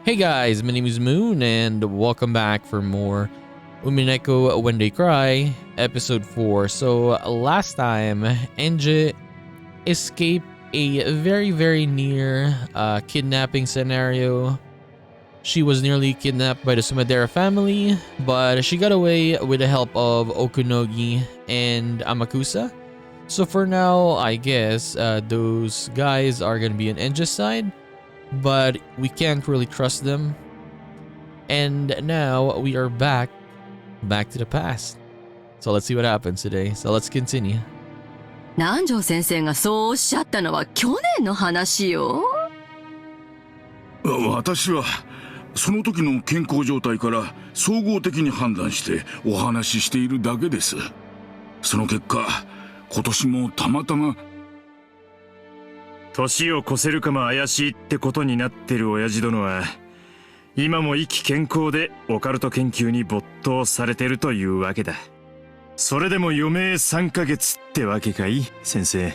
Hey guys, my name is Moon and welcome back for more Umineko When They Cry, episode 4. So last time, Enji escaped a very near kidnapping scenario. She was nearly kidnapped by the Sumadera family, but she got away with the help of Okunogi and Amakusa. So for now, I guess those guys are gonna be on Enji's side, but we can't really trust them. And now we are back to the past. So let's see what happens today. So let's continue. 南條先生がそうおっしゃったのは去年の話よ。私はその時の健康状態から総合的に判断してお話ししているだけです。その結果、今年もたまたま年を越せるかも怪しいってことになってる親父殿は今も生き健康でオカルト研究に没頭されてるというわけだ。それでも余命3ヶ月ってわけかい先生。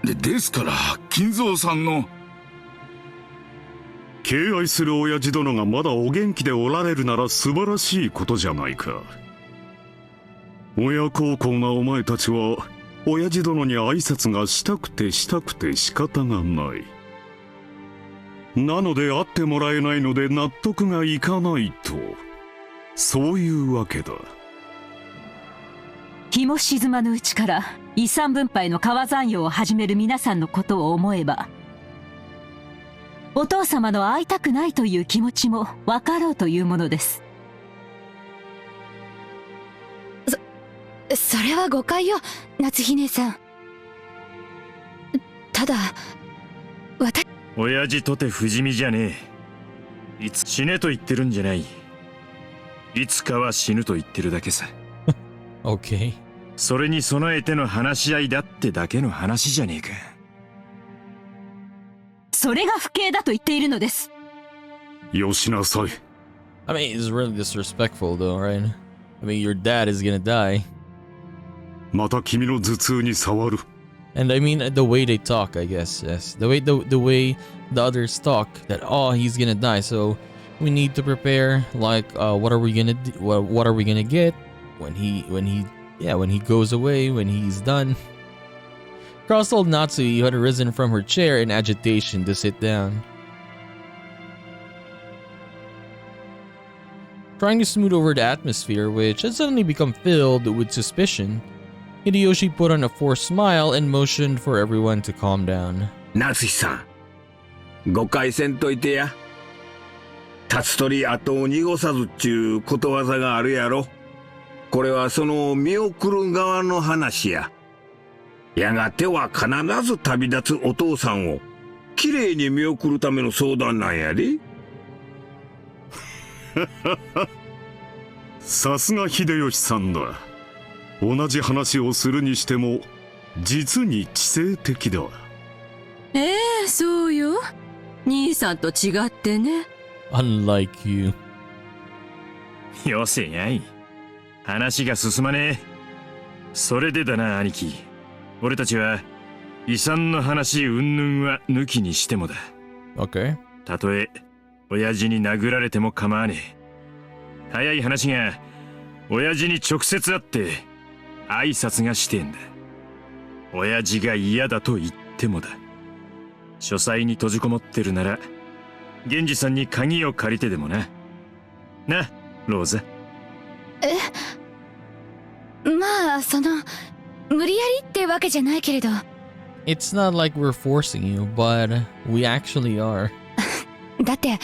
ですから金蔵さんの敬愛する親父殿がまだお元気でおられるなら素晴らしいことじゃないか。親孝行なお前たちは親父殿に挨拶がしたくて仕方がない。なので会ってもらえないので納得がいかないと、そういうわけだ。日も沈まぬうちから遺産分配の川残用を始める皆さんのことを思えば、お父様の会いたくないという気持ちも分かろうというものです。それは誤解よ、夏姫さん。ただ、親父とて不死身じゃねえ。いつ死ねと言ってるんじゃない。いつかは死ぬと言ってるだけさ。Okay. それに備えての話し合いだってだけの話じゃねえか。それが不敬だと言っているのです。よしなさい。I mean, it's really disrespectful though, right? I mean, your dad is gonna die. また君の頭痛に触る。And I mean the way they talk, I guess, yes. The way the others talk, that oh, he's gonna die, so we need to prepare. Like, what are we gonna do? What are we gonna get when he goes away, when he's done? Cross told Natsu, who had risen from her chair in agitation, to sit down. Trying to smooth over the atmosphere, which had suddenly become filled with suspicion, Hideyoshi put on a forced smile and motioned for everyone to calm down. 夏日さん、誤解せんといてや。立つ鳥後を濁さずっちゅうことわざがあるやろ。これはその見送る側の話や。やがては必ず旅立つお父さんをきれいに見送るための相談なんやで。さすが秀吉さんだ。同じ話をするにしても実に知性的だ。そうよ。兄さんと違ってね。Unlike you. よせやい。話が進まねえ。それでだな兄貴。俺たちは遺産の話云々は抜きにしてもだ。Okay. たとえ親父に殴られても構わねえ。早い話が親父に直接会って挨拶がしてんだ。親父が嫌だと言ってもだ。書斎に閉じこもってるなら源氏さんに鍵を借りてでもな。な、ローザ。まあ無理やりってわけじゃないけれど。It's not like we're forcing you, but we actually are. だって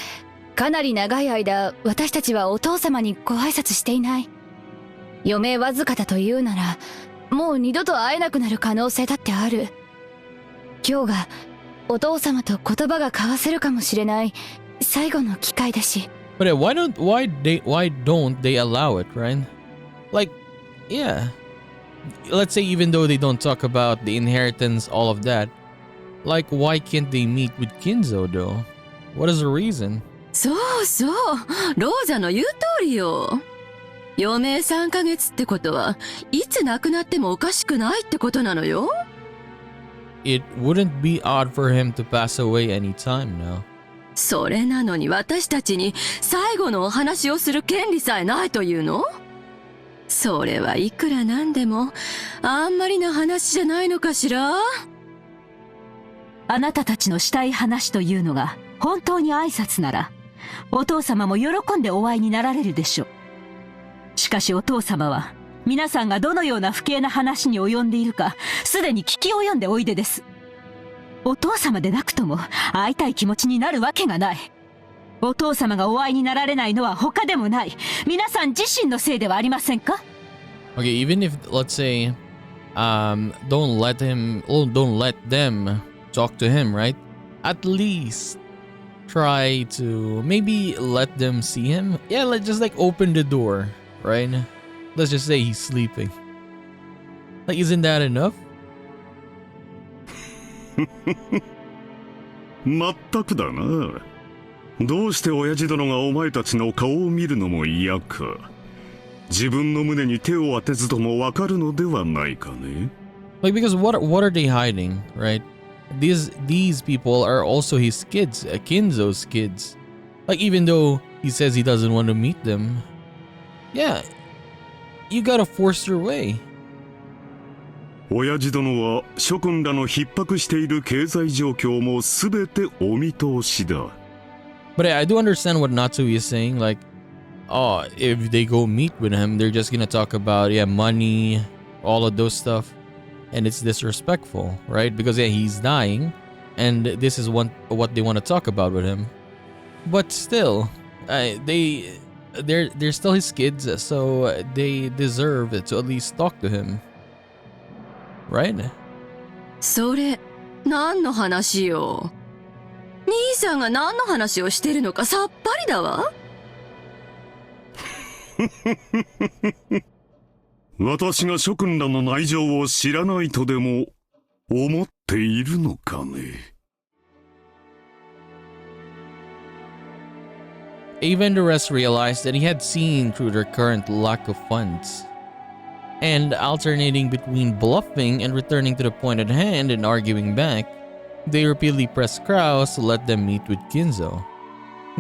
かなり長い間私たちはお父様にご挨拶していない。余命わずかだというならもう二度と会えなくなる可能性だってある。今日がお父様と言葉が交わせるかもしれない最後の機会だし。But why don't they allow it, right? Like, yeah. Let's say even though they don't talk about the inheritance, all of that, like why can't they meet with Kinzo though? What is the reason? そうそう。ローザの言う通りよ。余命3ヶ月ってことはいつ亡くなってもおかしくないってことなのよ。It wouldn't be odd for him to pass away anytime now. それなのに私たちに最後のお話をする権利さえないというの？それはいくらなんでもあんまりな話じゃないのかしら？あなたたちのしたい話というのが本当に挨拶なら、お父様も喜んでお会いになられるでしょう。しかしお父様は、皆さんがどのような不敬な話に及んでいるか、すでに聞き及んでおいでです。お父様でなくとも会いたい気持ちになるわけがない。お父様がお会いになられないのは他でもない、皆さん自身のせいではありませんか？ Okay, even if, let's say, don't let them talk to him, right? At least try to maybe let them see him. Yeah, let's just like open the door, right? Let's just say he's sleeping. Like, isn't that enough? まったくだな。どうして親父殿がお前たちの顔を見るのも嫌か。自分の胸に手を当てずともわかるのではないかね。Like, because what are they hiding, right? These people are also his kids, Kinzo's kids. Like, even though he says he doesn't want to meet them, yeah, you gotta force your way. 親父殿は諸君らの逼迫している経済状況もすべてお見通しだ。But I do understand what Natsui is saying. Like, oh, if they go meet with him, they're just gonna talk about, yeah, money, all of those stuff. And it's disrespectful, right? Because, yeah, he's dying. And this is what they want to talk about with him. But still, they're still his kids. So they deserve to at least talk to him. Right? それ、何の話よ。兄さんが何の話をしてるのかさっぱりだわ。私が諸君らの内情を知らないとでも思っているのかね。Ava and the rest realized that he had seen through their current lack of funds. And alternating between bluffing and returning to the point at hand and arguing back, they repeatedly pressed Kraus to let them meet with Kinzo.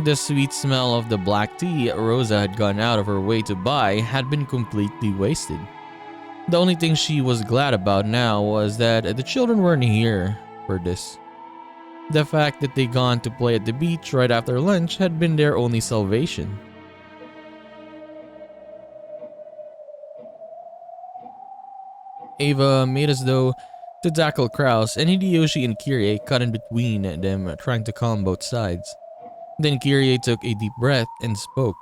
The sweet smell of the black tea Rosa had gone out of her way to buy had been completely wasted. The only thing she was glad about now was that the children weren't here for this. The fact that they'd gone to play at the beach right after lunch had been their only salvation. Ava made as though to tackle Kraus, and Hideyoshi and Kirie cut in between them, trying to calm both sides. Then Kirie took a deep breath and spoke.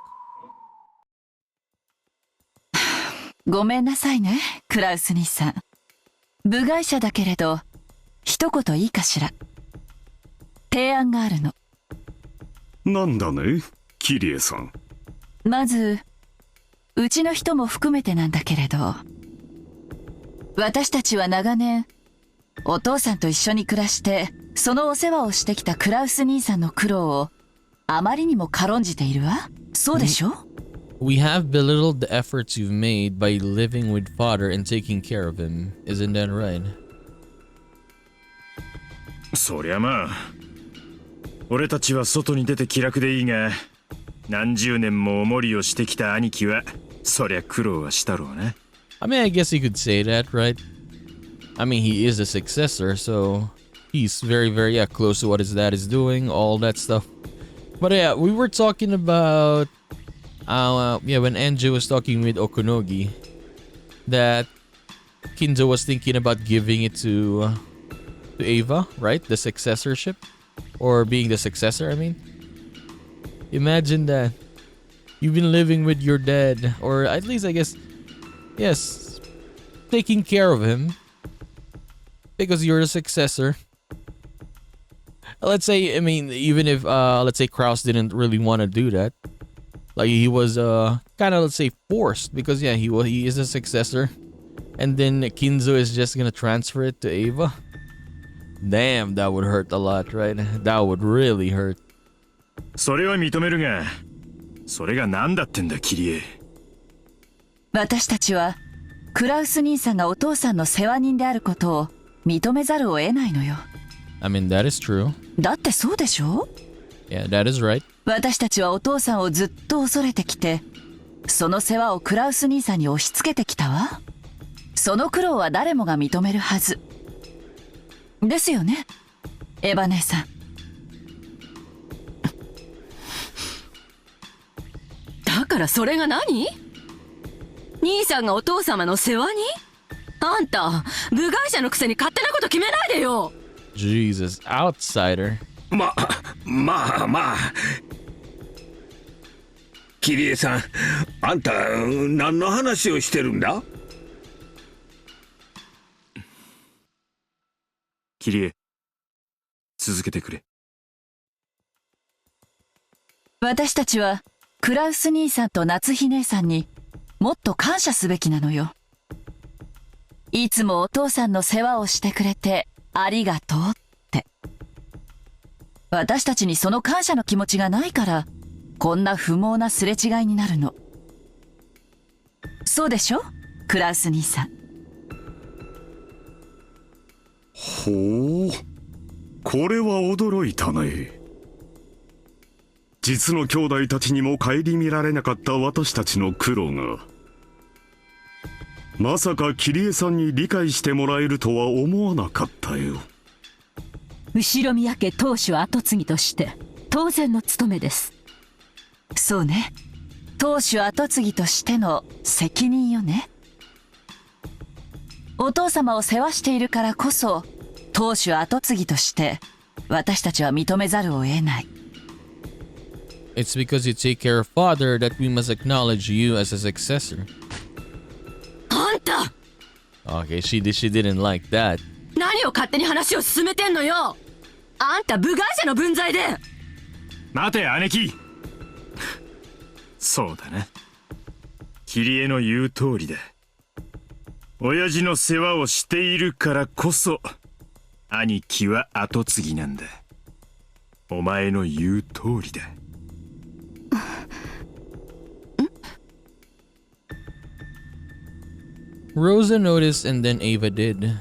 ごめんなさいね、クラウス兄さん。部外者だけれど、一言いいかしら。提案があるの。なんだね、キリエさん。まず、うちの人も含めてなんだけれど、私たちは長年、お父さんと一緒に暮らして、そのお世話をしてきたクラウス兄さんの苦労を、あまりにも軽んじているわ。そうでしょ？ We have belittled the efforts you've made by living with father and taking care of him. Isn't that right? そりゃまあ、俺たちは外に出て気楽でいいが、何十年もおもりをしてきた兄貴は、そりゃ苦労はしたろうな。I mean, I guess you could say that, right? I mean, he is a successor, so he's very, very close to what his dad is doing, all that stuff. But yeah, we were talking about, when Anju was talking with Okunogi, that Kinzo was thinking about giving it to Ava, right? The successorship, or being the successor. I mean, imagine that you've been living with your dad, or at least I guess, yes, taking care of him because you're the successor. Let's say, I mean, even if, let's say Kraus didn't really want to do that. Like, he was, kind of, let's say, forced. Because, yeah, he is a successor. And then Kinzo is just gonna transfer it to Ava. Damn, that would hurt a lot, right? That would really hurt. それは認めるが、それが何だってんだ、キリエ。私たちは、クラウス兄さんがお父さんの世話人であることを認めざるを得ないのよ。I mean, that is true. だってそうでしょ？ Yeah, that is right. 私たちはお父さんをずっと恐れてきて、その世話をクラウス兄さんに押し付けてきたわ。その苦労は誰もが認めるはず。ですよね、エヴァ姉さん。だからそれが何？兄さんがお父様の世話に？あんた、部外者のくせに勝手なこと決めないでよ。 Jesus, outsider. まあ。キリエさん、あんた何の話をしてるんだ？キリエ、続けてくれ。私たちはクラウス兄さんと夏日姉さんにもっと感謝すべきなのよ。いつもお父さんの世話をしてくれてありがとうって。私たちにその感謝の気持ちがないからこんな不毛なすれ違いになるの。そうでしょ、クラウス兄さん。ほう、これは驚いたね。実の兄弟たちにも顧みられなかった私たちの苦労が、まさかキリエさんに理解してもらえるとは思わなかったよ。後宮家当主跡継ぎとして当然の務めです。そうね、当主跡継ぎとしての責任よね。お父様を世話しているからこそ当主跡継ぎとして私たちは認めざるを得ない。 It's because you take care of father that we must acknowledge you as a successor. あんた Okay, she didn't like that. 何を勝手に話を進めてんのよ。あんた部外者の分際で。待て姉貴。そうだな、キリエの言う通りだ。親父の世話をしているからこそ兄貴は跡継ぎなんだ。お前の言う通りだ。Rosa noticed and then Ava did.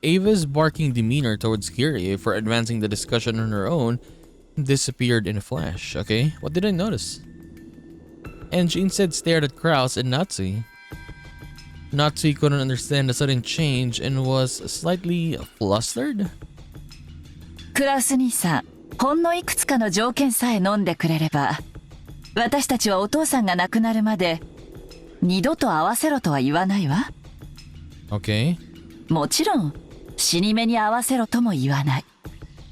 Ava's barking demeanor towards Kyrie for advancing the discussion on her own disappeared in a flash. Okay, what did I notice? And she instead stared at Kraus and Nazi. Nazi couldn't understand the sudden change and was slightly flustered. クラウス兄さん、ほんのいくつかの条件さえ飲んでくれれば、私たちはお父さんが亡くなるまで二度と会わせろとは言わないわ。 Okay. もちろん死に目に会わせろとも言わない。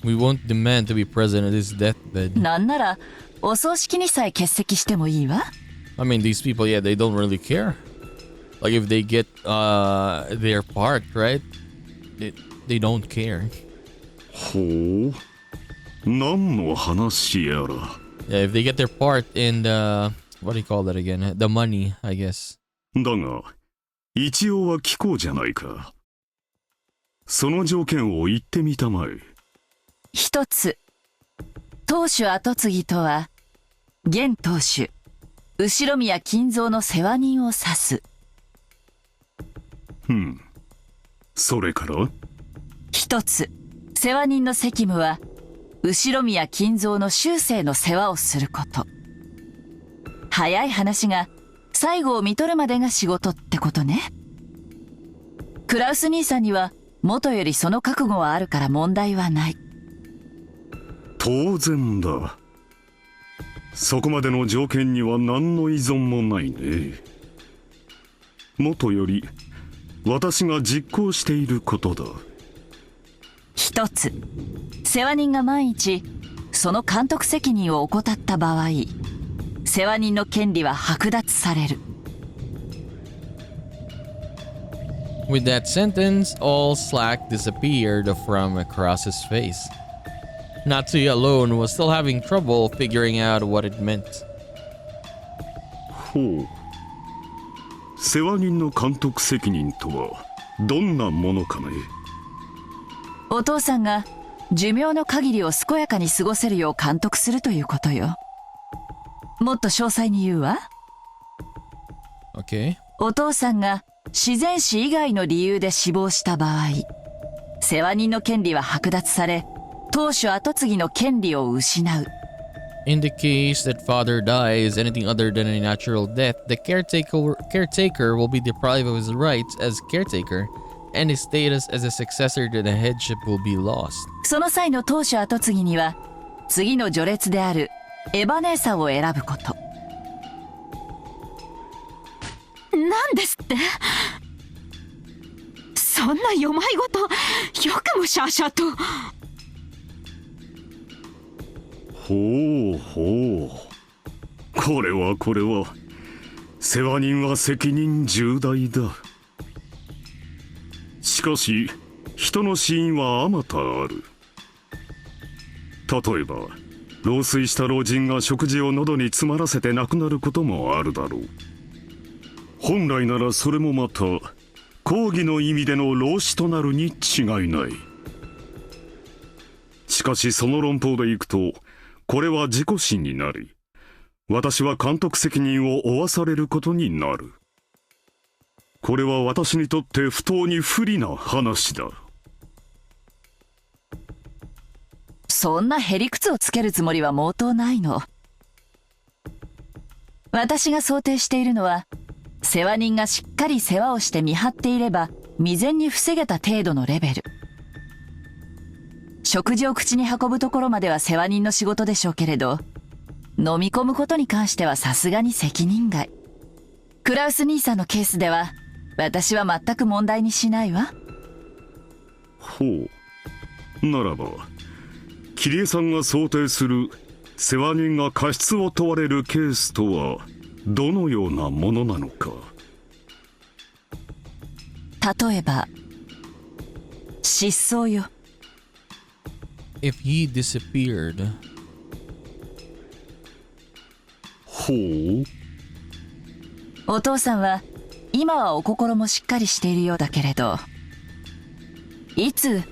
We won't demand to be present at his deathbed. なんならお葬式にさえ欠席してもいいわ。 I mean, these people, yeah, they don't really care. Like if they get their part, right? They don't care. ほう、何の話やら。Yeah, if they get their part in the, what do you call that again? The money, I guess. だが一応は聞こうじゃないか。その条件を言ってみたまえ。一つ、当主跡継ぎとは現当主後宮金蔵の世話人を指す。それから？一つ、世話人の責務は後宮金蔵の終生の世話をすること。早い話が最後を見とるまでが仕事ってことね。クラウス兄さんには元よりその覚悟はあるから問題はない。当然だ。そこまでの条件には何の依存もないね。元より私が実行していることだ。一つ、世話人が万一その監督責任を怠った場合、世話人の権利は剥奪される。 With that sentence, all slack disappeared from across his face. Natsuya alone was still having trouble figuring out what it meant. ほう。世話人の監督責任とはどんなものかね。お父さんが寿命の限りを健やかに過ごせるよう監督するということよ。もっと詳細に言うわ。 Okay. お父さんが自然死以外の理由で死亡した場合、世話人の権利は剥奪され、当主跡継ぎの権利を失う。In the case that father dies anything other than a natural death, the caretaker will be deprived of his rights as caretaker, and his status as a successor to the headship will be lost. その際の当主跡継ぎには、次の序列であるエヴァ姉さんを選ぶこと。なんですって？そんなよまいごと、よくもシャーシャーと。ほうほう。これは世話人は責任重大だ。しかし人の死因はあまたある。例えば老衰した老人が食事を喉に詰まらせて亡くなることもあるだろう。本来ならそれもまた公義の意味での老死となるに違いない。しかしその論法でいくとこれは自己死になり、私は監督責任を負わされることになる。これは私にとって不当に不利な話だ。そんなへりくつをつけるつもりは毛頭ないの。私が想定しているのは、世話人がしっかり世話をして見張っていれば未然に防げた程度のレベル。食事を口に運ぶところまでは世話人の仕事でしょうけれど、飲み込むことに関してはさすがに責任外。クラウス兄さんのケースでは私は全く問題にしないわ。ほう。ならば桐江さんが想定する世話人が過失を問われるケースとはどのようなものなのか。例えば失踪よ。If he disappeared. ほう。お父さんは今はお心もしっかりしているようだけれど、いつ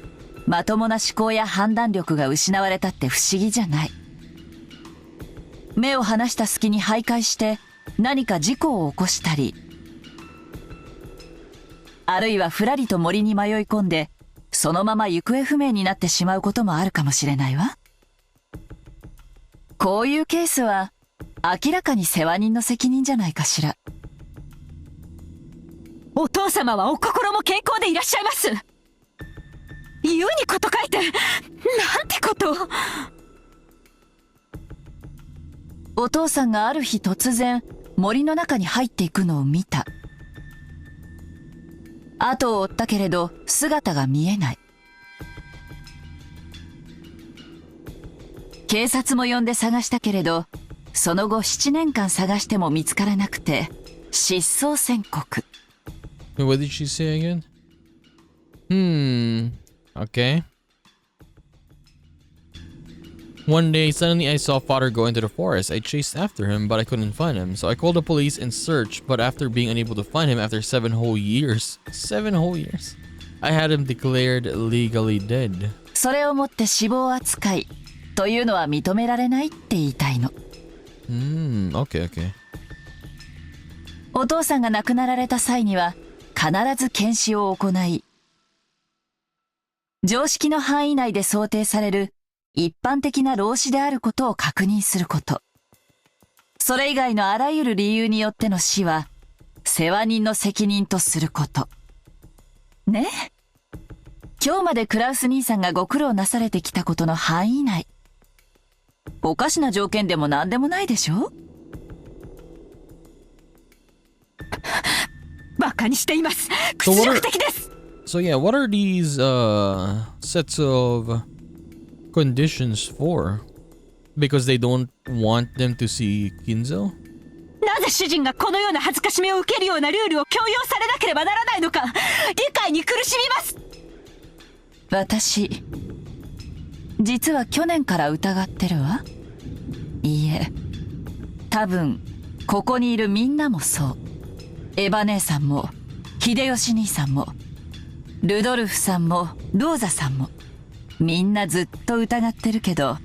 まともな思考や判断力が失われたって不思議じゃない。目を離した隙に徘徊して何か事故を起こしたり、あるいはふらりと森に迷い込んでそのまま行方不明になってしまうこともあるかもしれないわ。こういうケースは明らかに世話人の責任じゃないかしら。お父様はお心も健康でいらっしゃいます。言うにこと書いて、なんてことを。お父さんがある日突然森の中に入っていくのを見た。後を追ったけれど姿が見えない。警察も呼んで探したけれど、その後7年間探しても見つからなくて失踪宣告。Wait, what did she say again? Okay. One day, suddenly I saw father go into the forest. I chased after him, but I couldn't find him. So I called the police and searched, but after being unable to find him after 7 whole years, I had him declared legally dead. それをもって死亡扱いというのは認められないって言いたいの。Okay. お父さんが亡くなられた際には必ず検視を行い、常識の範囲内で想定される一般的な老死であることを確認すること。それ以外のあらゆる理由によっての死は世話人の責任とすること。ねえ。今日までクラウス兄さんがご苦労なされてきたことの範囲内。おかしな条件でも何でもないでしょ？バカにしています。屈辱的です。So yeah, what are these sets of conditions for? Because they don't want them to see Kinzo? なぜ主人がこのような恥ずかしめを受けるようなルールを強要されなければならないのか、理解に苦しみます。私、実は去年から疑ってるわ。いいえ、多分ここにいるみんなもそう。エヴァ姉さんも秀吉兄さんもルドルフさんもローザさんもみんなずっと疑ってるけど、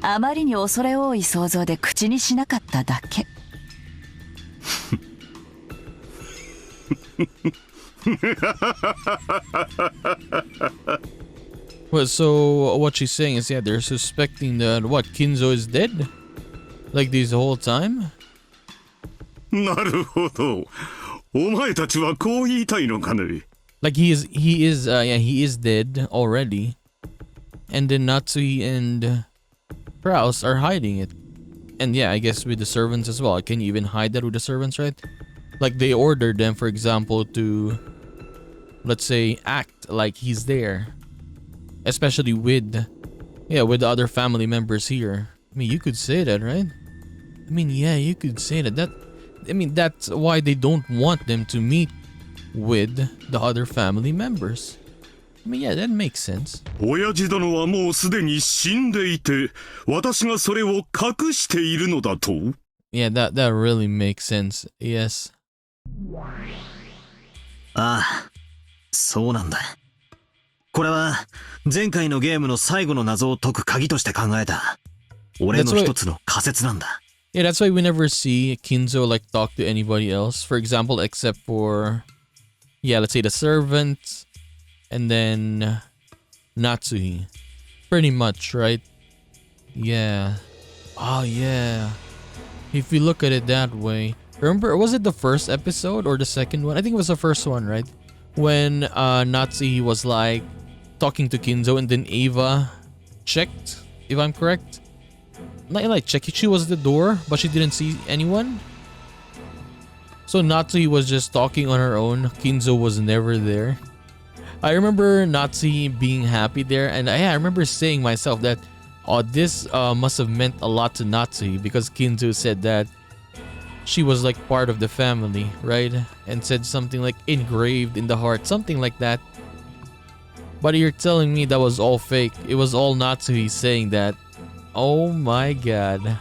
あまりに恐れ多い想像で口にしなかっただけ。Well, so what she's saying is, yeah, they're suspecting that what Kinzo is dead, like this whole time. なるほど。お前たちはこう言いたいのかね。Like he is dead already, and then Natsui and Kraus are hiding it. And yeah, I guess with the servants as well. Can you even hide that with the servants, right? Like they ordered them, for example, to, let's say, act like he's there. Especially with the other family members here. I mean, you could say that, right? I mean, yeah, you could say that. That's why they don't want them to meet with the other family members. I mean, yeah, that makes sense. 親父殿はもうすでに死んでいて、私がそれを隠しているのだと Yeah, that really makes sense. Yes. ああ、そうなんだ。これは前回のゲームの最後の謎を解く鍵として考えた俺の一つの仮説なんだ。Yeah, that's why we never see Kinzo like talk to anybody else. For example, except for, yeah, let's say the servants, and then Natsuhi. Pretty much, right? Yeah. Oh yeah. If you look at it that way, remember, was it the first episode or the second one? I think it was the first one, right? When Natsuhi was like talking to Kinzo, and then Ava checked, if I'm correct. Like checked, she was at the door, but she didn't see anyone. So Natsuhi was just talking on her own. Kinzo was never there. I remember Natsuhi being happy there, and I remember saying myself that, oh, this must have meant a lot to Natsuhi, because Kinzo said that she was like part of the family, right? And said something like engraved in the heart, something like that. But you're telling me that was all fake. It was all Natsuhi saying that. Oh my god.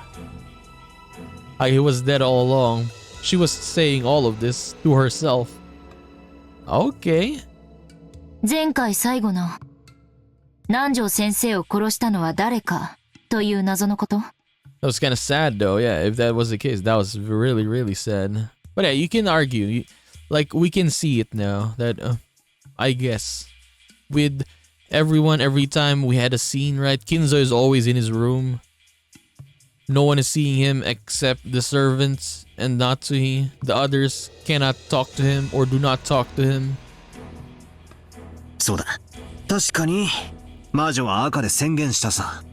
He was dead all along. She was saying all of this to herself. Okay. 前回最後の南條先生を殺したのは誰かという謎のこと。That was kind of sad though, yeah, if that was the case. That was really, really sad. But yeah, you can argue. Like, we can see it now that, I guess, with everyone, every time we had a scene, right? Kinzo is always in his room. No one is seeing him except the servants and Natsuhi. The others cannot talk to him or do not talk to him. そうだ。確かに魔女は赤で宣言したさ。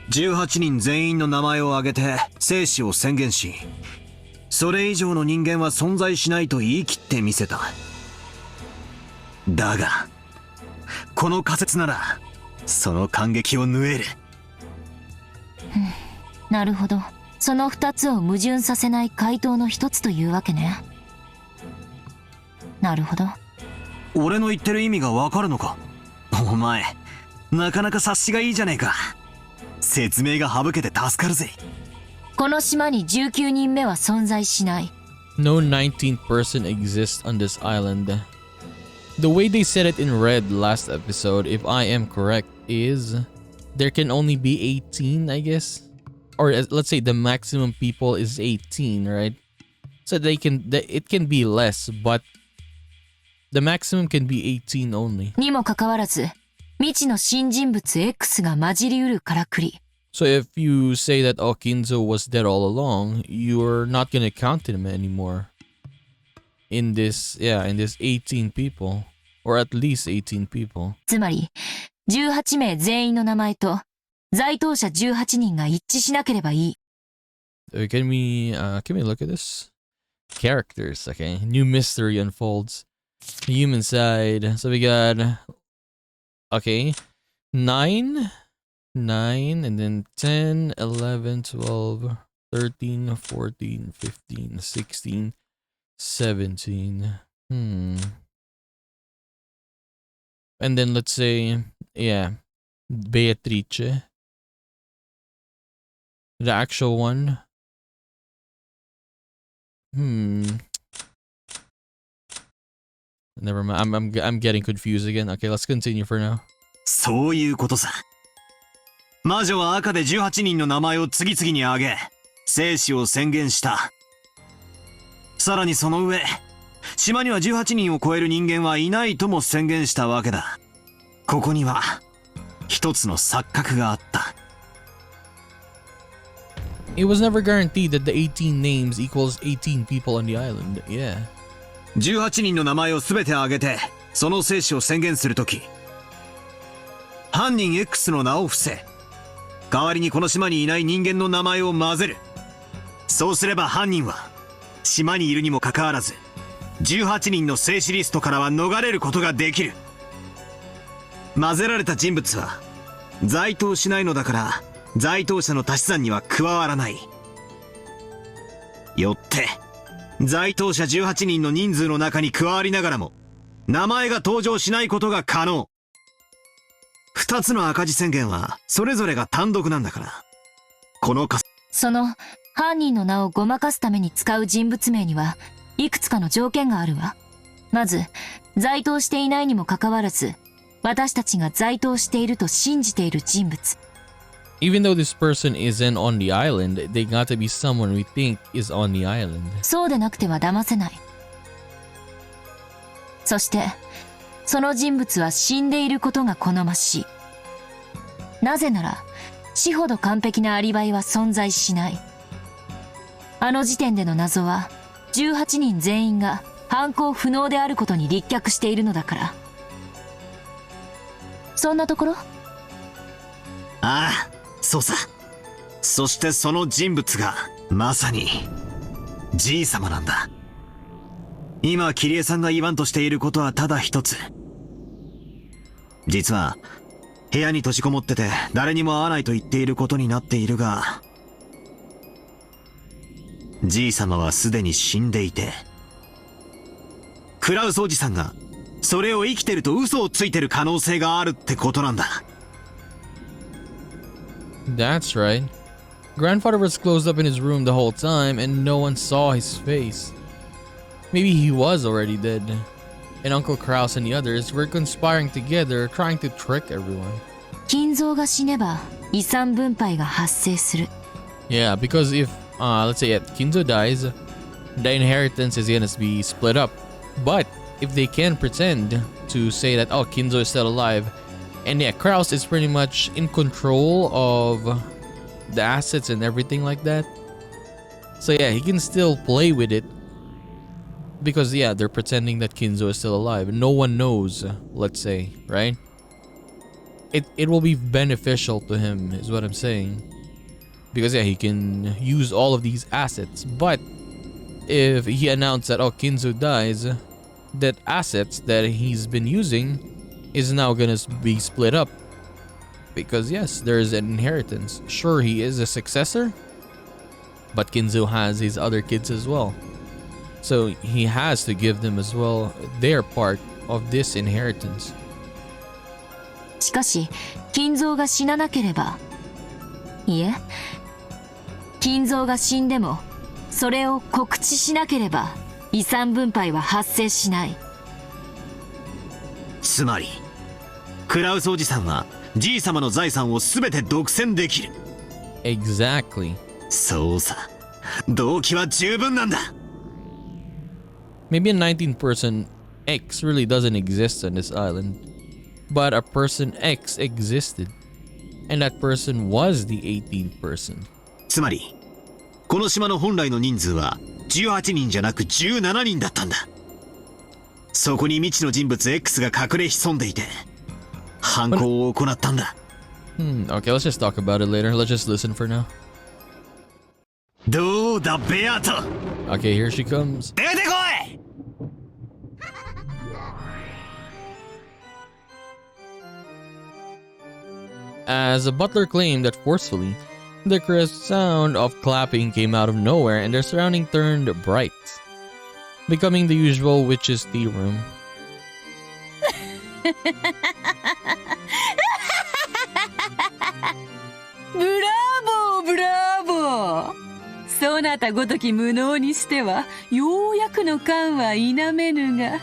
18人全員の名前を挙げて生死を宣言し、それ以上の人間は存在しないと言い切ってみせた。だがこの仮説ならその感激を縫える。なるほど。その2つを矛盾させない回答の一つというわけね。なるほど。俺の言ってる意味がわかるのか。お前なかなか察しがいいじゃねえか。説明が省けて助かるぜ。この島に19人目は存在しない。No 19th person exists on this island. The way they said it in red last episode, if I am correct, is there can only be 18, I guess. Or let's say the maximum people is 18, right? So it can be less, but the maximum can be 18 only. にもかかわらず、未知の新人物 X が混じりうるからくり。So if you say that Kinzo was dead all along, you're not gonna count him anymore. In this 18 people. Or at least 18 people. つまり、18名全員の名前と、在当者18人が一致しなければいい。Can we look at this? Characters, okay. New mystery unfolds. Human side. So we got, okay, 9, and then 10, 11, 12, 13, 14, 15, 16, 17. And then let's say, yeah, Beatrice. The actual one. Never mind. I'm getting confused again. Okay, let's continue for now. そういうことさ。魔女は赤で18人の名前を次々に挙げ、生死を宣言した。さらにその上、島には18人を超える人間はいないとも宣言したわけだ。ここには一つの錯覚があった。It was never guaranteed that the 18 names equals 18 people on the island. Yeah. 18人の名前を全て挙げて、その生死を宣言するとき、犯人 X の名を伏せ、代わりにこの島にいない人間の名前を混ぜる。そうすれば犯人は、島にいるにもかかわらず、18人の生死リストからは逃れることができる。混ぜられた人物は、該当しないのだから、該当者の足し算には加わらない。よって、該当者18人の人数の中に加わりながらも、名前が登場しないことが可能。2つの赤字宣言は、それぞれが単独なんだから。このその、犯人の名をごまかすために使う人物名には、いくつかの条件があるわ。まず、在当していないにもかかわらず、私たちが在当していると信じている人物。Even though this person isn't on the island, they got to be someone we think is on the island. そうでなくては騙せない。そして、その人物は死んでいることが好ましい。なぜなら、死ほど完璧なアリバイは存在しない。あの時点での謎は、18人全員が犯行不能であることに立脚しているのだから。そんなところ？ああ、そうさ。そしてその人物が、まさに、じいさまなんだ。今、キリエさんが言わんとしていることはただ一つ。実は、部屋に閉じこもってて誰にも会わないと言っていることになっているが、じいさまはすでに死んでいて、クラウスおじさんがそれを生きてると嘘をついてる可能性があるってことなんだ。That's right. Grandfather was closed up in his room the whole time and no one saw his face. Maybe he was already dead. And Uncle Kraus and the others were conspiring together, trying to trick everyone. 金蔵が死ねば遺産分配が発生する。Yeah, because if, let's say, Kinzo dies, the inheritance is gonna be split up. But if they can pretend to say that, oh, Kinzo is still alive, and yeah, Kraus is pretty much in control of the assets and everything like that. So yeah, he can still play with it. Because yeah, they're pretending that Kinzo is still alive. No one knows, let's say, right? It will be beneficial to him, is what I'm saying. Because yeah, he can use all of these assets. But if he announced that, oh, Kinzo dies, that assets that he's been using is now gonna be split up. Because yes, there's an inheritance. Sure, he is a successor, but Kinzo has his other kids as well. So he has to give them as well their part of this inheritance. しかし、金蔵が死ななければ、いえ、金蔵が死んでも、それを告知しなければ、遺産分配は発生しない。つまり、クラウスおじさんは、じいさまの財産をすべて独占できる。Exactly. そうさ。動機は十分なんだ。Maybe a 19-person X really doesn't exist on this island, but a person X existed, and that person was the 18th person. つまり、この島の本来の人数は18人じゃなく17人だったんだ。そこに未知の人物 X が隠れ潜んでいて、犯行を行ったんだ。Okay, let's just talk about it later. Let's just listen for now. どうだ、ベアート。Okay, here she comes. 出てこい。As a butler claimed that forcefully, the crisp sound of clapping came out of nowhere and their surrounding turned bright, becoming the usual witch's tea room. ブラボーブラボー。そなたごとき無能にしてはようやくの感は否めぬが、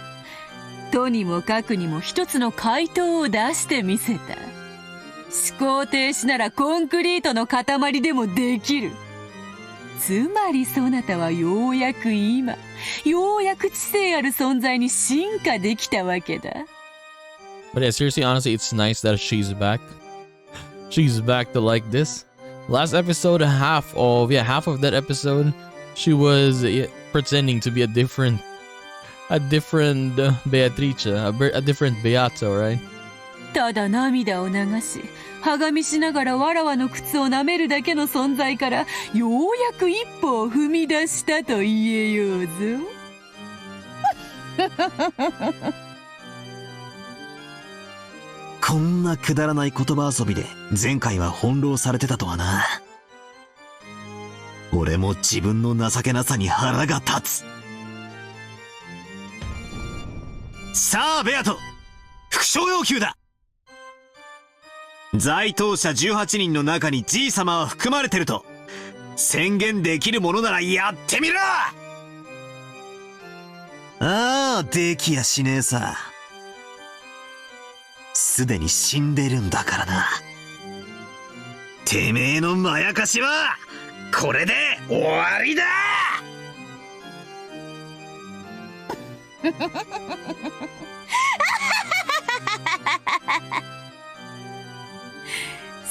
とにもかくにも一つの回答を出してみせた。思考停止ならコンクリートの塊でもできる。つまりそなたはようやく今、ようやく知性ある存在に進化できたわけだ。But yeah, seriously, honestly, it's nice that she's back. she's back to like this. Last episode, half of that episode, she was pretending to be a different Beatrice, a different Beato, right? ただ涙を流し、はがみしながらわらわの靴を舐めるだけの存在から、ようやく一歩を踏み出したと言えようぞ。こんなくだらない言葉遊びで前回は翻弄されてたとはな。俺も自分の情けなさに腹が立つ。さあベアト、副賞要求だ。在当者18人の中にじい様は含まれてると宣言できるものならやってみろ。ああ、できやしねえさ。すでに死んでるんだからな。てめえのまやかしはこれで終わりだ。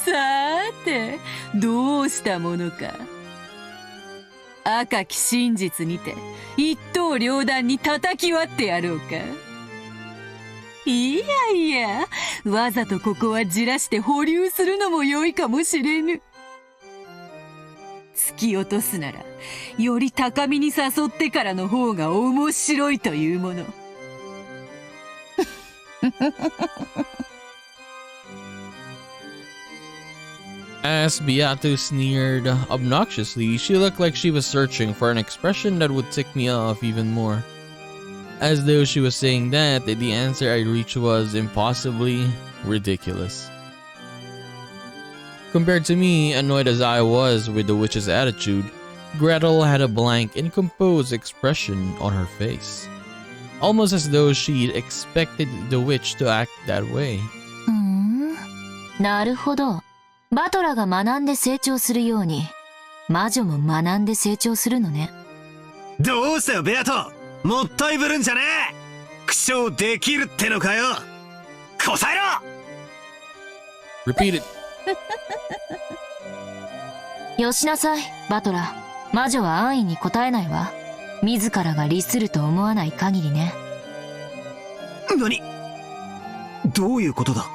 さーて、どうしたものか。赤き真実にて一刀両断に叩き割ってやろうか。いやいや、わざとここはじらして保留するのも良いかもしれぬ。突き落とすならより高みに誘ってからの方が面白いというもの。As Beato sneered obnoxiously, she looked like she was searching for an expression that would tick me off even more. As though she was saying that the answer I reached was impossibly ridiculous. Compared to me, annoyed as I was with the witch's attitude, Gretel had a blank and composed expression on her face. Almost as though she'd expected the witch to act that way. なるほど。バトラが学んで成長するように、魔女も学んで成長するのね。どうしたよベアト、もったいぶるんじゃねえ。苦笑できるってのかよ。答えろ。 Repeat it. よしなさい、バトラ。魔女は安易に答えないわ。自らが利すると思わない限りね。何？どういうことだ？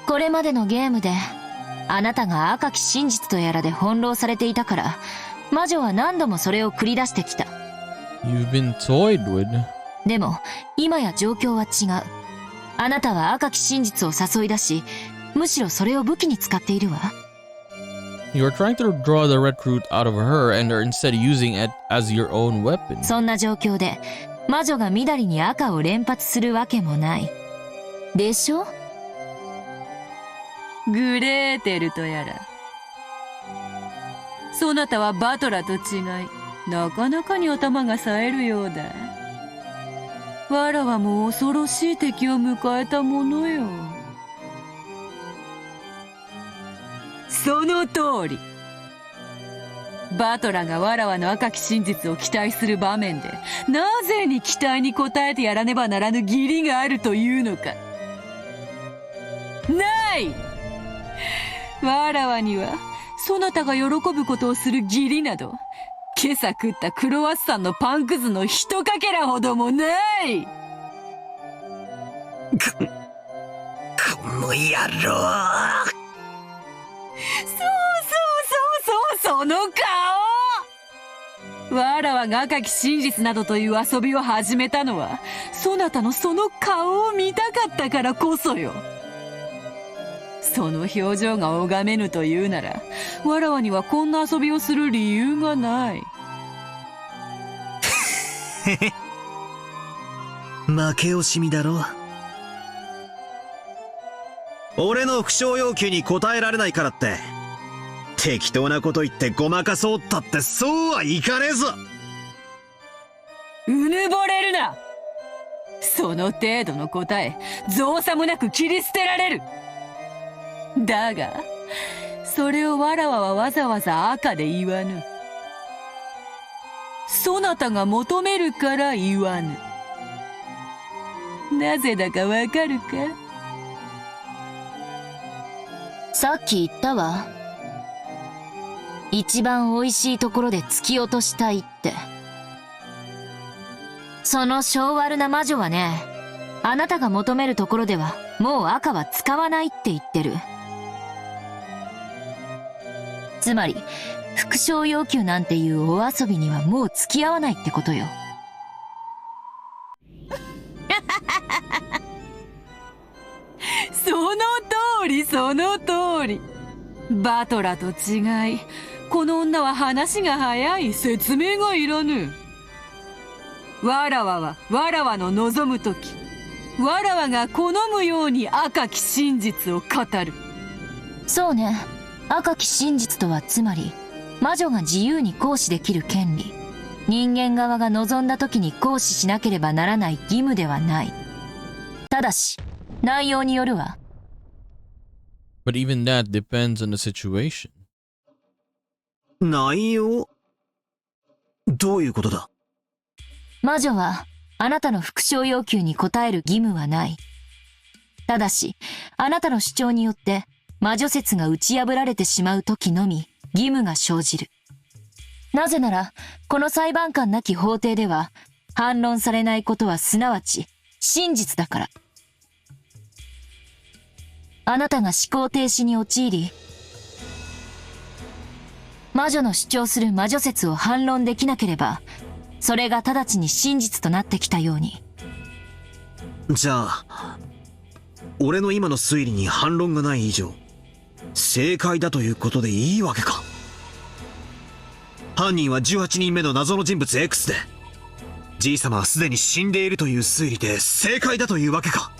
これまでのゲームで、あなたが赤き真実とやらで翻弄されていたから、魔女は何度もそれを繰り出してきた。You've been toyed with. でも、今や状況は違う。あなたは赤き真実を誘い出し、むしろそれを武器に使っているわ。You are trying to draw the recruit out of her and are instead using it as your own weapon. そんな状況で、魔女が緑に赤を連発するわけもない。でしょ？グレーテルとやら。そなたはバトラと違い、なかなかに頭が冴えるようだ。わらわも恐ろしい敵を迎えたものよ。その通り。バトラがわらわの赤き真実を期待する場面で、なぜに期待に応えてやらねばならぬ義理があるというのか。ない！わらわにはそなたが喜ぶことをする義理など、今朝食ったクロワッサンのパンくずの一かけらほどもない。この野郎。その顔。わらわが赤き真実などという遊びを始めたのは、そなたのその顔を見たかったからこそよ。その表情が拝めぬというなら、わらわにはこんな遊びをする理由がない。負け惜しみだろ。俺の不詳要求に応えられないからって適当なこと言ってごまかそうったってそうはいかねえぞ。うぬぼれるな。その程度の答え、造作もなく切り捨てられる。だがそれをわらわはわざわざ赤で言わぬ。そなたが求めるから言わぬ。なぜだかわかるか？さっき言ったわ。一番美味しいところで突き落としたいって。その性悪な魔女はね、あなたが求めるところではもう赤は使わないって言ってる。つまり副賞要求なんていうお遊びにはもう付き合わないってことよ。その通りその通り。バトラと違い、この女は話が早い。説明がいらぬ。わらわはわらわの望むとき、わらわが好むように赤き真実を語る。そうね。赤き真実とはつまり魔女が自由に行使できる権利、人間側が望んだ時に行使しなければならない義務ではない。ただし内容によるわ。 But even that depends on the situation. 内容？どういうことだ？魔女はあなたの副賞要求に応える義務はない。ただしあなたの主張によって魔女説が打ち破られてしまう時のみ義務が生じる。なぜならこの裁判官なき法廷では反論されないことはすなわち真実だから。あなたが思考停止に陥り、魔女の主張する魔女説を反論できなければ、それが直ちに真実となってきたように。じゃあ俺の今の推理に反論がない以上正解だということでいいわけか。犯人は18人目の謎の人物 X で、じいさまはすでに死んでいるという推理で正解だというわけか。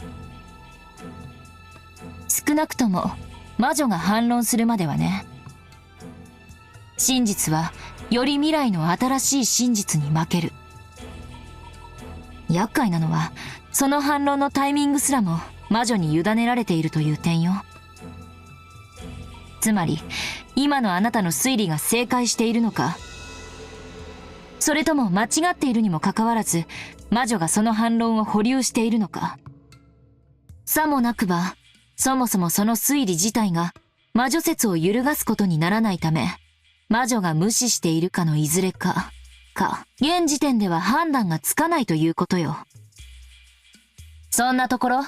少なくとも魔女が反論するまではね。真実はより未来の新しい真実に負ける。厄介なのはその反論のタイミングすらも魔女に委ねられているという点よ。つまり今のあなたの推理が正解しているのか、それとも間違っているにもかかわらず魔女がその反論を保留しているのか。さもなくばそもそもその推理自体が魔女説を揺るがすことにならないため、魔女が無視しているかのいずれか現時点では判断がつかないということよ。そんなところ。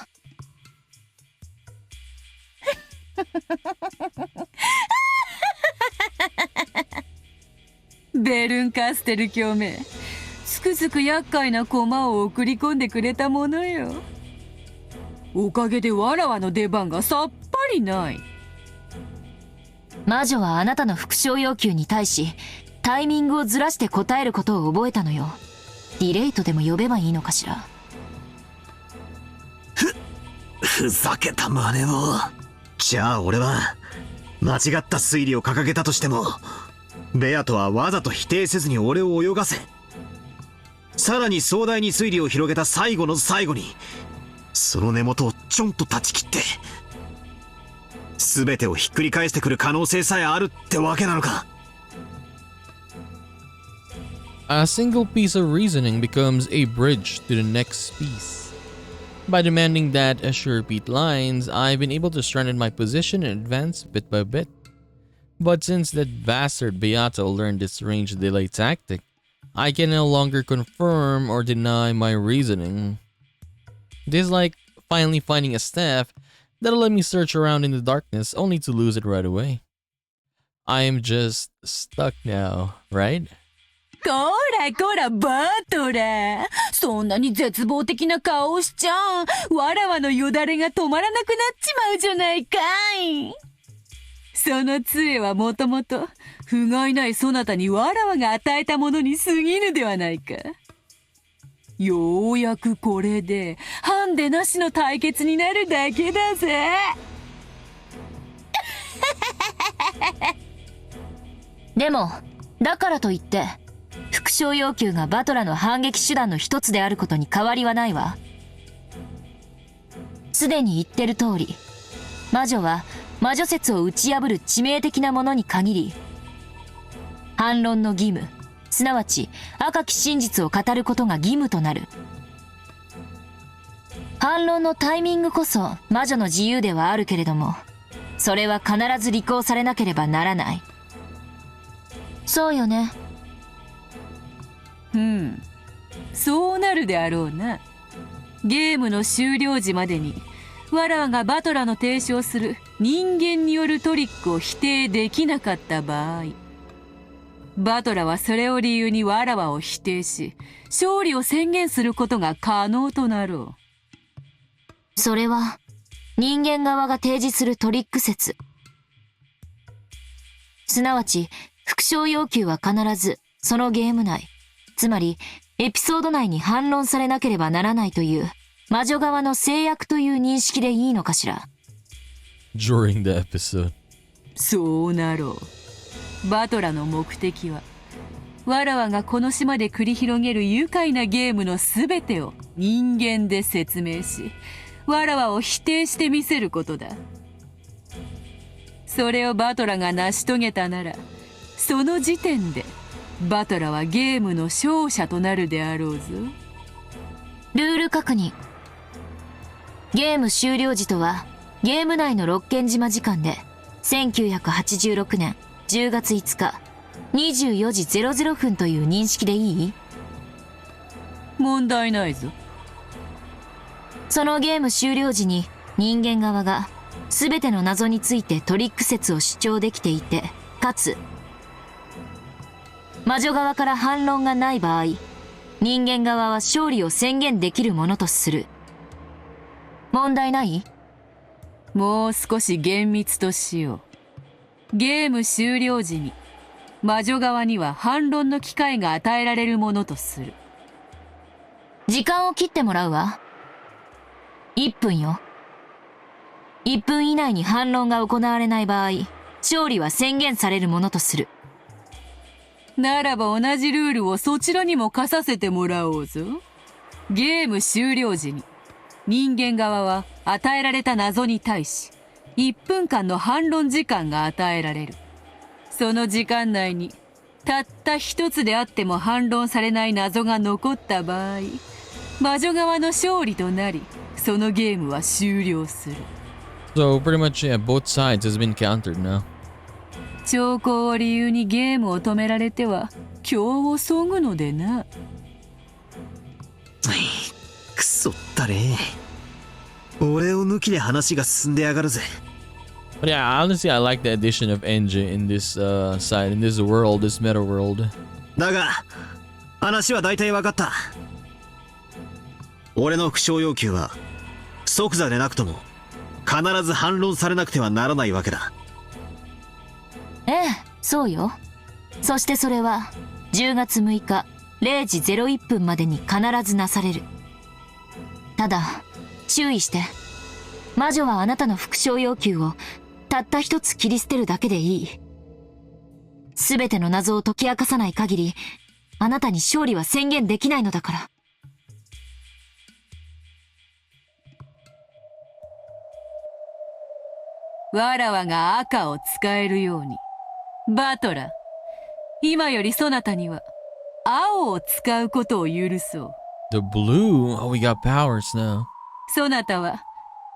ベルンカステル教名、つくづく厄介な駒を送り込んでくれたものよ。おかげでわらわの出番がさっぱりない。魔女はあなたの副賞要求に対しタイミングをずらして答えることを覚えたのよ。ディレイトでも呼べばいいのかしら。ふざけた真似を。じゃあ俺は間違った推理を掲げたとしても、ベアとはわざと否定せずに俺を泳がせ、さらに壮大に推理を広げた最後の最後にその根元をちょんと断ち切って全てをひっくり返してくる可能性さえあるってわけなのか。A single piece of reasoning becomes a bridge to the next piece. By demanding that she repeat lines, I've been able to strengthen my position and advance bit by bit. But since that bastard Beato learned this range delay tactic, I can no longer confirm or deny my reasoning. This is like finally finding a staff that'll let me search around in the darkness only to lose it right away. I am just stuck now, right? こらこらバトラ、そんなに絶望的な顔をしちゃわらわのよだれが止まらなくなっちまうじゃないかい。その杖はもともと不甲斐ないそなたにわらわが与えたものに過ぎぬではないか。ようやくこれでハンデなしの対決になるだけだぜ。でもだからといって副賞要求がバトラの反撃手段の一つであることに変わりはないわ。すでに言ってる通り、魔女は魔女説を打ち破る致命的なものに限り、反論の義務、すなわち赤き真実を語ることが義務となる。反論のタイミングこそ魔女の自由ではあるけれども、それは必ず履行されなければならない。そうよね。そうなるであろうな。ゲームの終了時までにわらわがバトラの提唱する人間によるトリックを否定できなかった場合、バトラはそれを理由にわらわを否定し、勝利を宣言することが可能となろう。それは人間側が提示するトリック説。すなわち復唱要求は必ずそのゲーム内、つまりエピソード内に反論されなければならないという魔女側の制約という認識でいいのかしら。 During the episode. そうなろう。バトラの目的はわらわがこの島で繰り広げる愉快なゲームのすべてを人間で説明し、わらわを否定してみせることだ。それをバトラが成し遂げたなら、その時点でバトラはゲームの勝者となるであろうぞ。ルール確認。ゲーム終了時とはゲーム内の六軒島時間で1986年10月5日24時00分という認識でいい？問題ないぞ。そのゲーム終了時に人間側が全ての謎についてトリック説を主張できていて、かつ魔女側から反論がない場合、人間側は勝利を宣言できるものとする。問題ない？もう少し厳密としよう。ゲーム終了時に魔女側には反論の機会が与えられるものとする。時間を切ってもらうわ。1分よ。1分以内に反論が行われない場合、勝利は宣言されるものとする。ならば同じルールをそちらにも課させてもらおうぞ。ゲーム終了時に人間側は与えられた謎に対し1分間の反論時間が与えられる。その時間内にたった一つであっても反論されない謎が残った場合、魔女側の勝利となり、そのゲームは終了する。 So pretty much, yeah, both sides has been countered now. 兆候を理由にゲームを止められては今日をそぐのでな。くそったれ。俺を抜きで話が進んでやがるぜ。 But yeah, honestly, I like the addition of Enji in this side, in this world, this meta world. だが話は大体分かった。俺の復唱要求は即座でなくとも必ず反論されなくてはならないわけだ。ええ、そうよ。そしてそれは10月6日0時01分までに必ずなされる。ただ注意して。魔女はあなたの復唱要求をたった一つ切り捨てるだけでいい。すべての謎を解き明かさない限り、あなたに勝利は宣言できないのだから。わらわが赤を使えるように、バトラ、今よりそなたには青を使うことを許そう。 The blue? Oh, we got powers now. そなたは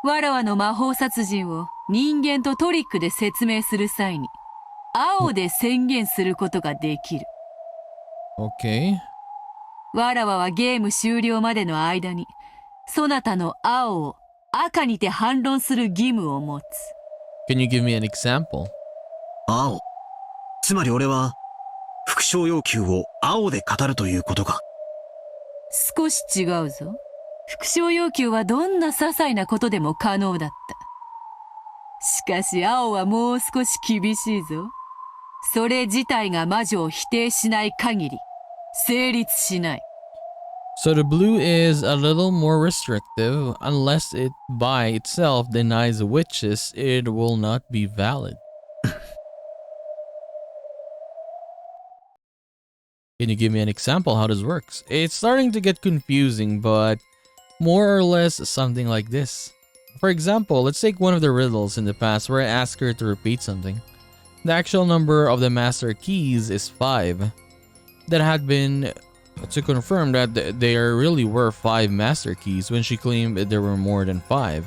わらわの魔法殺人を人間とトリックで説明する際に青で宣言することができる。 Okay. わらわはゲーム終了までの間にそなたの青を赤にて反論する義務を持つ。 Can you give me an example? 青。つまり俺は復唱要求を青で語るということか。少し違うぞ。復唱要求はどんな些細なことでも可能だった。しかし青はもう少し厳しいぞ。それ自体が魔女を否定しない限り成立しない。 So the blue is a little more restrictive. Unless it by itself denies witches, it will not be valid. Can you give me an example how this works? It's starting to get confusing, but more or less something like this. For example, let's take one of the riddles in the past where I ask her to repeat something. The actual number of the master keys is 5. That had been to confirm that there really were 5 master keys when she claimed that there were more than 5.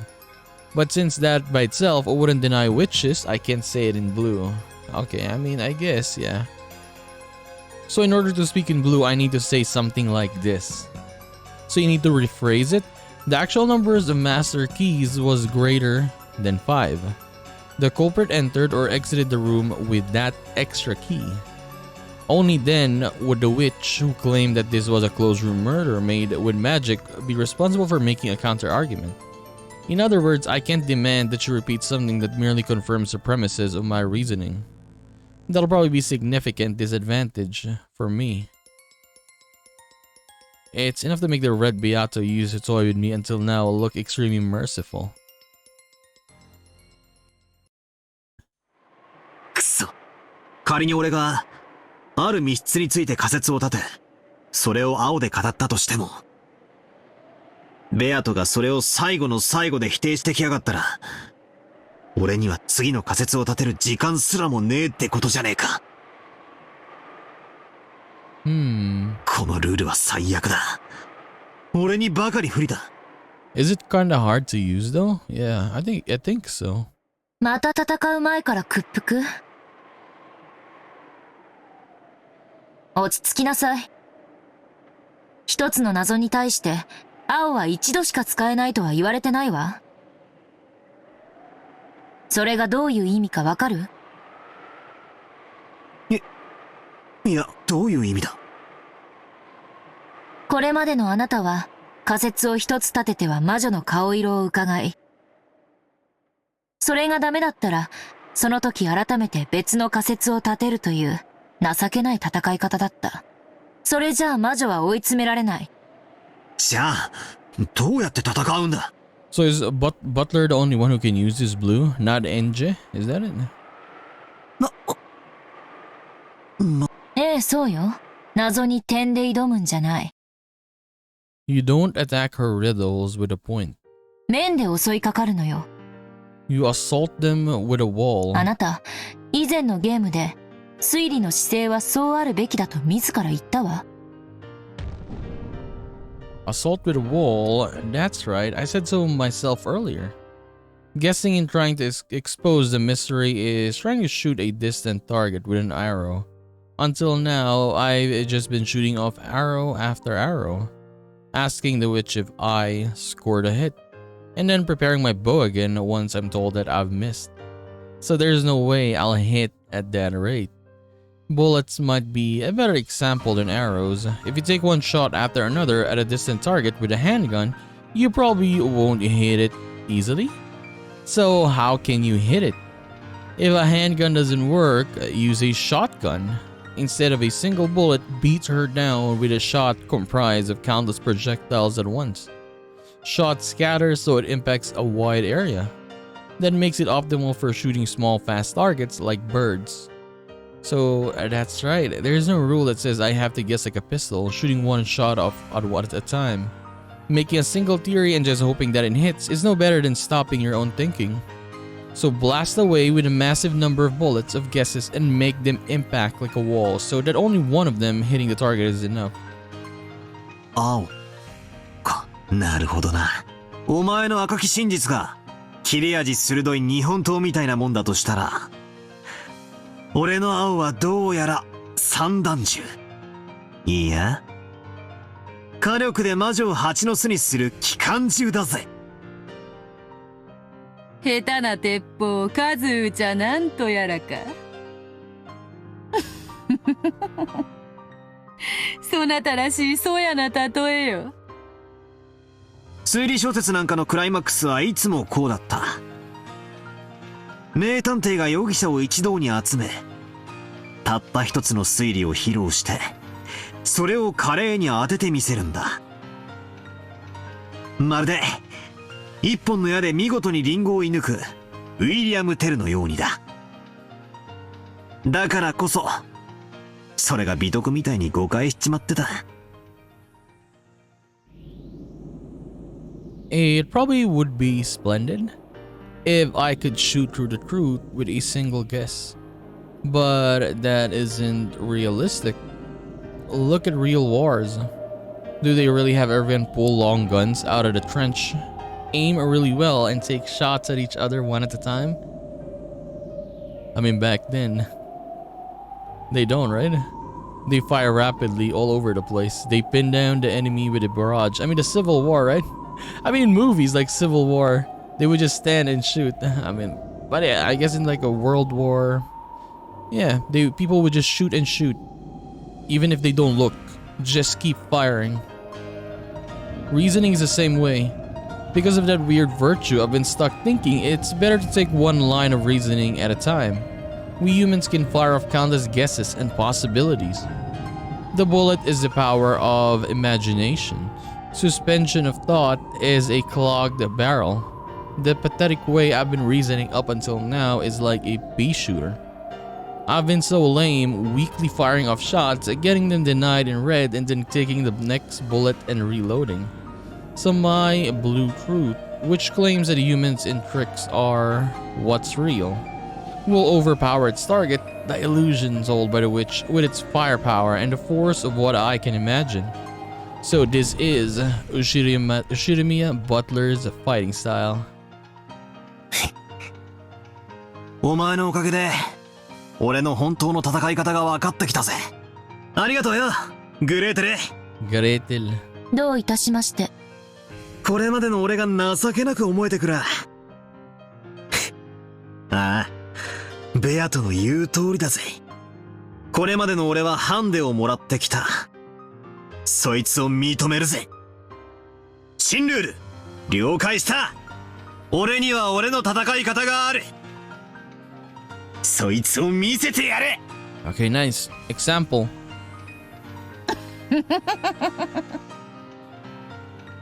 But since that by itself wouldn't deny witches, I can't say it in blue. Okay, I mean, I guess, yeah. So in order to speak in blue, I need to say something like this. So you need to rephrase it. The actual numbers of master keys was greater than 5. The culprit entered or exited the room with that extra key. Only then would the witch who claimed that this was a closed room murder made with magic be responsible for making a counter argument. In other words, I can't demand that you repeat something that merely confirms the premises of my reasoning. That'll probably be a significant disadvantage for me. It's enough to make the red Beato use to toy with me until now look extremely merciful. くそ。仮に俺がある密室について仮説を立て、それを青で語ったとしても、ベアトがそれを最後の最後で否定してきやがったら、俺には次の仮説を立てる時間すらもねえってことじゃねえか。このルールは最悪だ。俺にばかり不利だ。Is it kinda hard to use though? Yeah, I think so. また戦う前から屈服？落ち着きなさい。一つの謎に対して青は一度しか使えないとは言われてないわ。それがどういう意味かわかる？いや、どういう意味だ？これまでのあなたは仮説を一つ立てては魔女の顔色を伺い、それがダメだったらその時改めて別の仮説を立てるという情けない戦い方だった。それじゃあ魔女は追い詰められない。じゃあどうやって戦うんだ？ So is Butler the only one who can use this blue, not NJ? Is that it? ええ、そうよ。謎に点で挑むんじゃない。You don't attack her riddles with a point. 面で襲いかかるのよ。You assault them with a wall. あなた、以前のゲームで推理の姿勢はそうあるべきだと自ら言ったわ。Assault with a wall? That's right, I said so myself earlier. Guessing and trying to expose the mystery is trying to shoot a distant target with an arrow. Until now, I've just been shooting off arrow after arrow, asking the witch if I scored a hit, and then preparing my bow again once I'm told that I've missed. So there's no way I'll hit at that rate. Bullets might be a better example than arrows. If you take one shot after another at a distant target with a handgun, you probably won't hit it easily. So how can you hit it? If a handgun doesn't work, use a shotgun. Instead of a single bullet, beat her down with a shot comprised of countless projectiles at once. Shot scatters so it impacts a wide area. That makes it optimal for shooting small fast targets like birds. So that's right, there's no rule that says I have to guess like a pistol, shooting one shot off at one at a time. Making a single theory and just hoping that it hits is no better than stopping your own thinking. So blast away with a massive number of bullets of guesses and make them impact like a wall so that only one of them hitting the target is enough. 青か、なるほどな。お前の赤き真実が切れ味鋭い日本刀みたいなもんだとしたら、俺の青はどうやら散弾銃。いや、火力で魔女を蜂の巣にする機関銃だぜ。下手な鉄砲数打ちゃなんとやらか。そなたらしいそやな例えよ。推理小説なんかのクライマックスはいつもこうだった。名探偵が容疑者を一堂に集め、たった一つの推理を披露して、それを華麗に当ててみせるんだ。まるで一本の矢で見事にリンゴを射抜くウィリアム・テルのようにだ。だからこそそれが美徳みたいに誤解しちまってた。It probably would be splendid if I could shoot through the truth with a single guess. But that isn't realistic. Look at real wars. Do they really have everyone pull long guns out of the trench? aim really well and take shots at each other one at a time? I mean, back then, they don't, right? They fire rapidly all over the place. They pin down the enemy with a barrage. I mean, the Civil War, right? I mean, in movies like Civil War, they would just stand and shoot. I mean, but yeah, I guess in like a World War, yeah, people would just shoot and shoot. Even if they don't look, just keep firing. Reasoning is the same way. Because of that weird virtue, I've been stuck thinking it's better to take one line of reasoning at a time. We humans can fire off countless guesses and possibilities. The bullet is the power of imagination. Suspension of thought is a clogged barrel. The pathetic way I've been reasoning up until now is like a pea shooter. I've been so lame, weakly firing off shots, getting them denied in red and then taking the next bullet and reloading. So my blue truth, which claims that humans in tricks are what's real, will overpower its target, the illusion sold by the witch, with its firepower and the force of what I can imagine. So this is Ushirimiya Butler's fighting style. お前のおかげで俺の本当の戦い方が分かってきたぜ。ありがとうよ、グレーテル。グレーテル。どういたしまして。これまでの俺が情けなく思えてくら。ああ、ベアトの言う通りだぜ。これまでの俺はハンデをもらってきた。そいつを認めるぜ。新ルール、了解した。俺には俺の戦い方がある。そいつを見せてやれ。 Okay, nice. Example.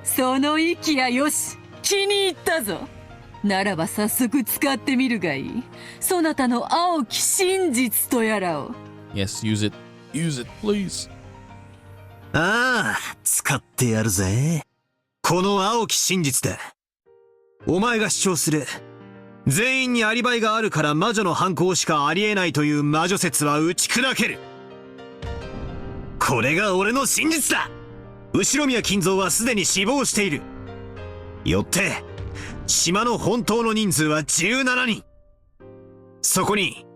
その息やよし、気に入ったぞ。ならば早速使ってみるがいい。そなたの青き真実とやらを。Yes, use it. Use it, please. ああ、使ってやるぜ。この青き真実だ。お前が主張する全員にアリバイがあるから魔女の犯行しかありえないという魔女説は打ち砕ける。これが俺の真実だ。後宮金蔵はすでに死亡している。よって島の本当の人数は17人。そこに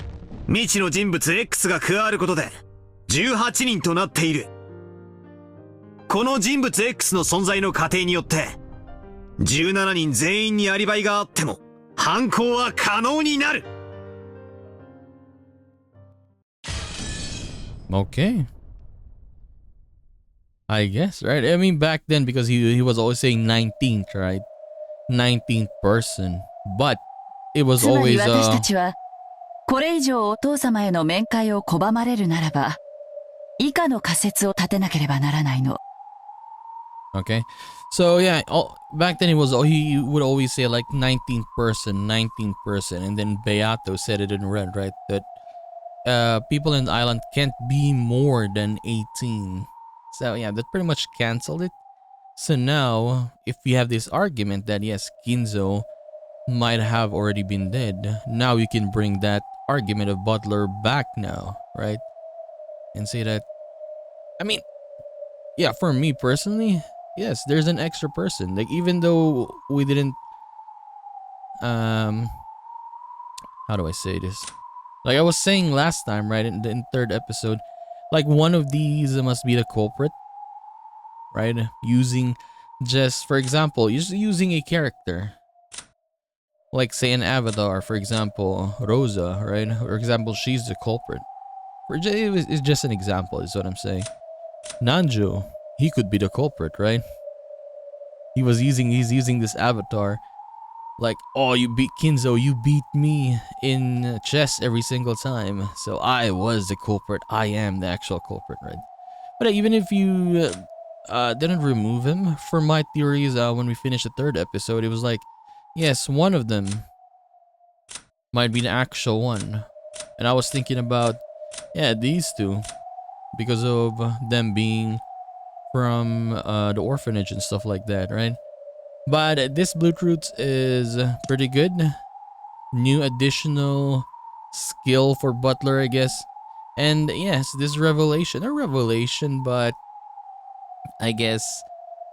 未知の人物 X が加わることで18人となっている。この人物 X の存在の過程によって17人全員にアリバイがあっても犯行は可能になる。 Okay. I guess, right? I mean, back then, because he was always saying 19th, right? 19th person. But it was つまり always 私たちはこれ以上お父様への面会を拒まれるならば以下の仮説を立てなければならないの。 Okay. So yeah, back then he would always say like 19th person, and then Beato said it in red, right? That people in the island can't be more than 18. So yeah, that pretty much canceled it. So now, if we have this argument that yes, Ginzo might have already been dead, now you can bring that argument of Butler back now, right? And say that, I mean, yeah, for me personally, yes, there's an extra person. Like, even though we didn't, how do I say this? Like I was saying last time, right, in the third episode, like one of these must be the culprit, right? Using just, for example, using a character. Like say an avatar, for example, Rosa, right? For example, she's the culprit. It's just an example, is what I'm saying. Nanjo, he could be the culprit, right? He's using this avatar. Like, oh, you beat Kinzo, you beat me in chess every single time. So I was the culprit. I am the actual culprit, right? But even if you didn't remove him, for my theories, when we finished the third episode, it was like, yes, one of them might be the actual one. And I was thinking about, yeah, these two, because of them being from the orphanage and stuff like that, right? But this Blue Truth is pretty good. New additional skill for Butler, I guess. And yes, this revelation, a revelation, but I guess,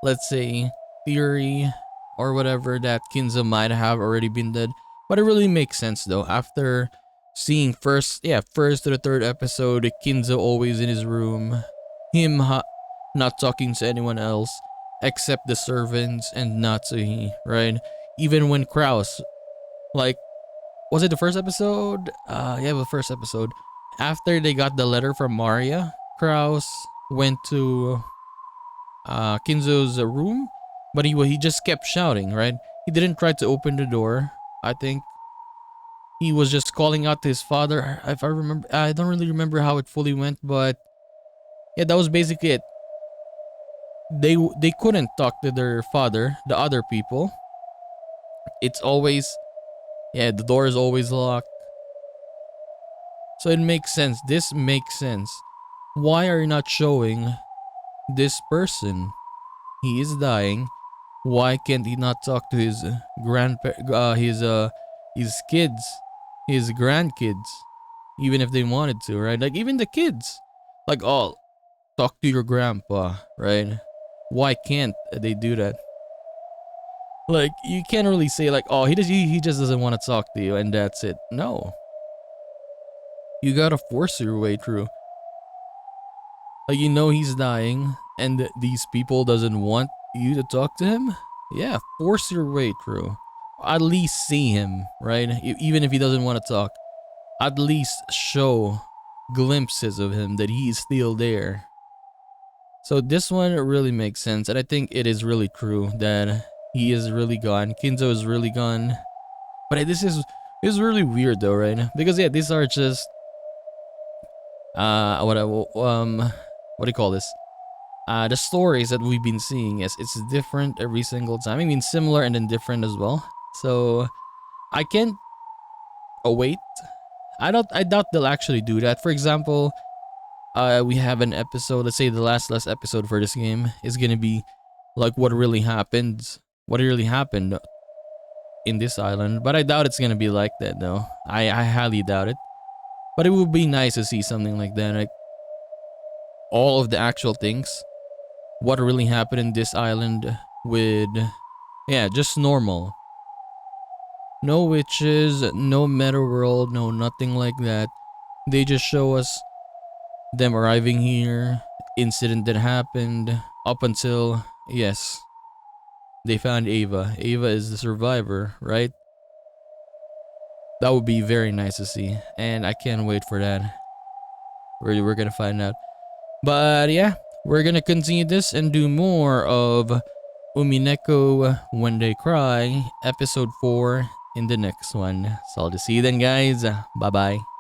let's say, theory or whatever that Kinzo might have already been dead. But it really makes sense though. After seeing first to the third episode, Kinzo always in his room, not talking to anyone else except the servants and Natsuhi, right? Even when Kraus, like, was it the first episode? Yeah, the first episode. After they got the letter from Maria, Kraus went to Kinzo's room, but he just kept shouting, right? He didn't try to open the door. I think he was just calling out to his father. If I remember, I don't really remember how it fully went, but yeah, that was basically it. They couldn't talk to their father, the other people. It's always, yeah, the door is always locked. So it makes sense. This makes sense. Why are you not showing this person? He is dying. Why can't he not talk to his his kids, his grandkids, even if they wanted to, right? Like even the kids, like, oh, talk to your grandpa, right? Why can't they do that? Like, you can't really say like, oh, he just doesn't want to talk to you and that's it. No, you gotta force your way through. Like, you know he's dying and these people doesn't want you to talk to him. Yeah, force your way through. At least see him, right? Even if he doesn't want to talk, at least show glimpses of him that he's still there. So this one really makes sense, and I think it is really true that he is really gone. Kinzo is really gone. But this is really weird though, right? Because yeah, these are just what do you call this? The stories that we've been seeing is it's different every single time. I mean, similar and then different as well. So I can't await. I doubt they'll actually do that. For example, we have an episode. Let's say the last episode for this game is gonna be like what really happened in this island. But I doubt it's gonna be like that though. I highly doubt it. But it would be nice to see something like that, like all of the actual things, what really happened in this island with, yeah, just normal. No witches, no meta world, no nothing like that. They just show us them arriving here, incident that happened, up until, yes, they found Ava. Ava is the survivor, right? That would be very nice to see, and I can't wait for that. We're gonna find out. But yeah, we're gonna continue this and do more of Umineko When They Cry, episode 4 in the next one. So I'll just see you then, guys. Bye bye.